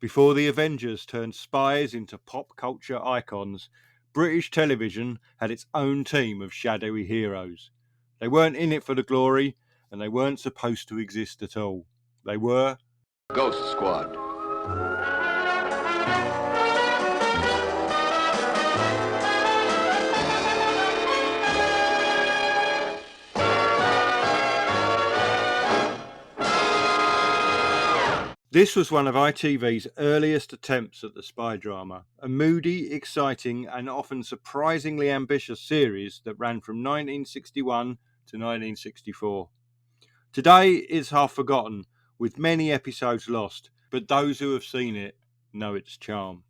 Before the Avengers turned spies into pop culture icons, British television had its own team of shadowy heroes. They weren't in it for the glory, and they weren't supposed to exist at all. They were Ghost Squad. This was one of ITV's earliest attempts at the spy drama, a moody, exciting, and often surprisingly ambitious series that ran from 1961 to 1964. Today it's half forgotten, with many episodes lost, but those who have seen it know its charm.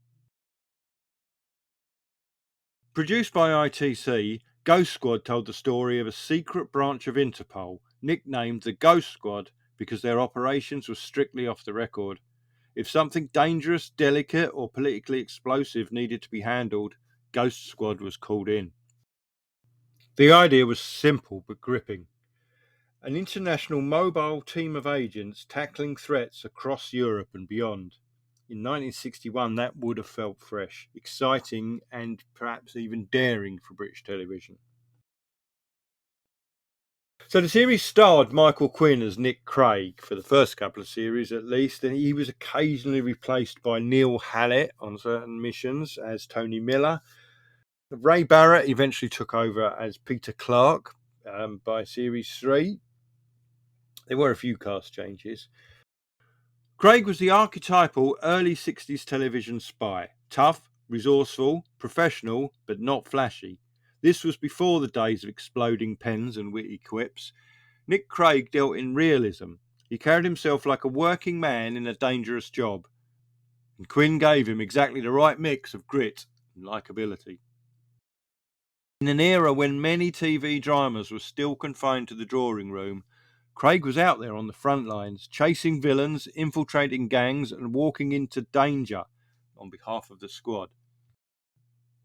Produced by ITC, Ghost Squad told the story of a secret branch of Interpol, nicknamed the Ghost Squad because their operations were strictly off the record. If something dangerous, delicate, or politically explosive needed to be handled, Ghost Squad was called in. The idea was simple but gripping. An international mobile team of agents tackling threats across Europe and beyond. In 1961, that would have felt fresh, exciting, and perhaps even daring for British television. So the series starred Michael Quinn as Nick Craig for the first couple of series at least, and he was occasionally replaced by Neil Hallett on certain missions as Tony Miller. Ray Barrett eventually took over as Peter Clark by series 3. There were a few cast changes. Craig was the archetypal early 60s television spy. Tough, resourceful, professional, but not flashy. This was before the days of exploding pens and witty quips. Nick Craig dealt in realism. He carried himself like a working man in a dangerous job. And Quinn gave him exactly the right mix of grit and likability. In an era when many TV dramas were still confined to the drawing room, Craig was out there on the front lines, chasing villains, infiltrating gangs, and walking into danger on behalf of the squad.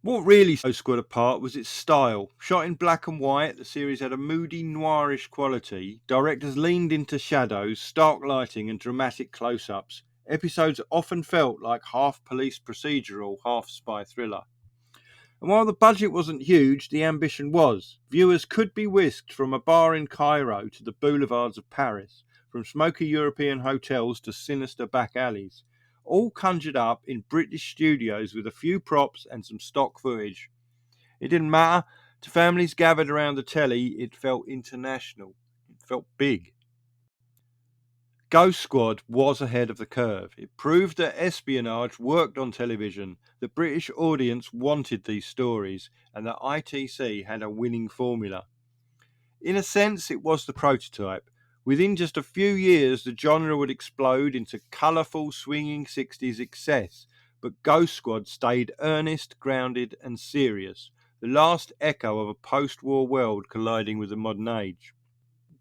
What really set Squad apart was its style. Shot in black and white, the series had a moody, noirish quality. Directors leaned into shadows, stark lighting, and dramatic close-ups. Episodes often felt like half police procedural, half spy thriller. And while the budget wasn't huge, the ambition was. Viewers could be whisked from a bar in Cairo to the boulevards of Paris, from smoky European hotels to sinister back alleys, all conjured up in British studios with a few props and some stock footage. It didn't matter. To families gathered around the telly, it felt international. It felt big. Ghost Squad was ahead of the curve. It proved that espionage worked on television, the British audience wanted these stories, and that ITC had a winning formula. In a sense, it was the prototype. Within just a few years, the genre would explode into colourful, swinging 60s excess, but Ghost Squad stayed earnest, grounded, and serious, the last echo of a post-war world colliding with the modern age.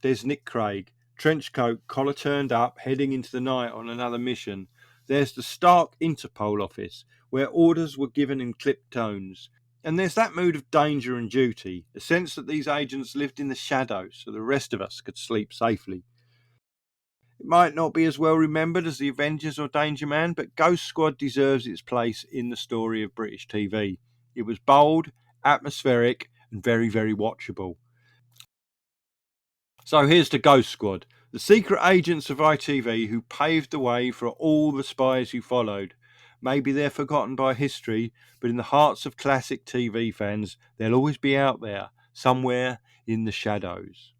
There's Nick Craig, trench coat, collar turned up, heading into the night on another mission. There's the stark Interpol office, where orders were given in clipped tones. And there's that mood of danger and duty, a sense that these agents lived in the shadows so the rest of us could sleep safely. It might not be as well remembered as the Avengers or Danger Man, but Ghost Squad deserves its place in the story of British TV. It was bold, atmospheric, and very, very watchable. So here's to Ghost Squad, the secret agents of ITV who paved the way for all the spies who followed. Maybe they're forgotten by history, but in the hearts of classic TV fans, they'll always be out there, somewhere in the shadows.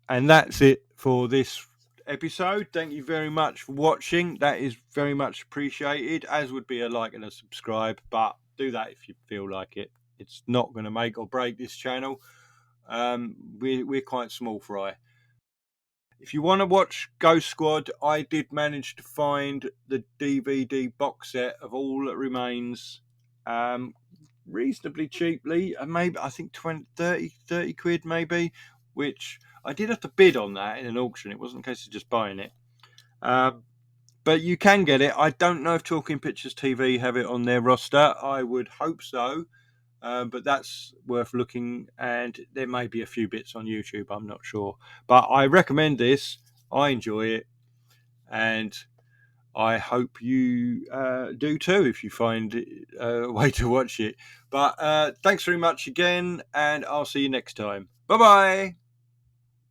And that's it for this episode. Thank you very much for watching. That is very much appreciated, as would be a like and a subscribe, but do that if you feel like it. It's not going to make or break this channel. We're quite small fry. If you want to watch Ghost Squad, I did manage to find the DVD box set of All That Remains reasonably cheaply. Maybe I think 30 quid maybe, which I did have to bid on that in an auction. It wasn't a case of just buying it. But you can get it. I don't know if Talking Pictures TV have it on their roster. I would hope so. But that's worth looking, and there may be a few bits on YouTube, I'm not sure. But I recommend this. I enjoy it. and I hope you do too if you find a way to watch it. But thanks very much again, and I'll see you next time. Bye bye.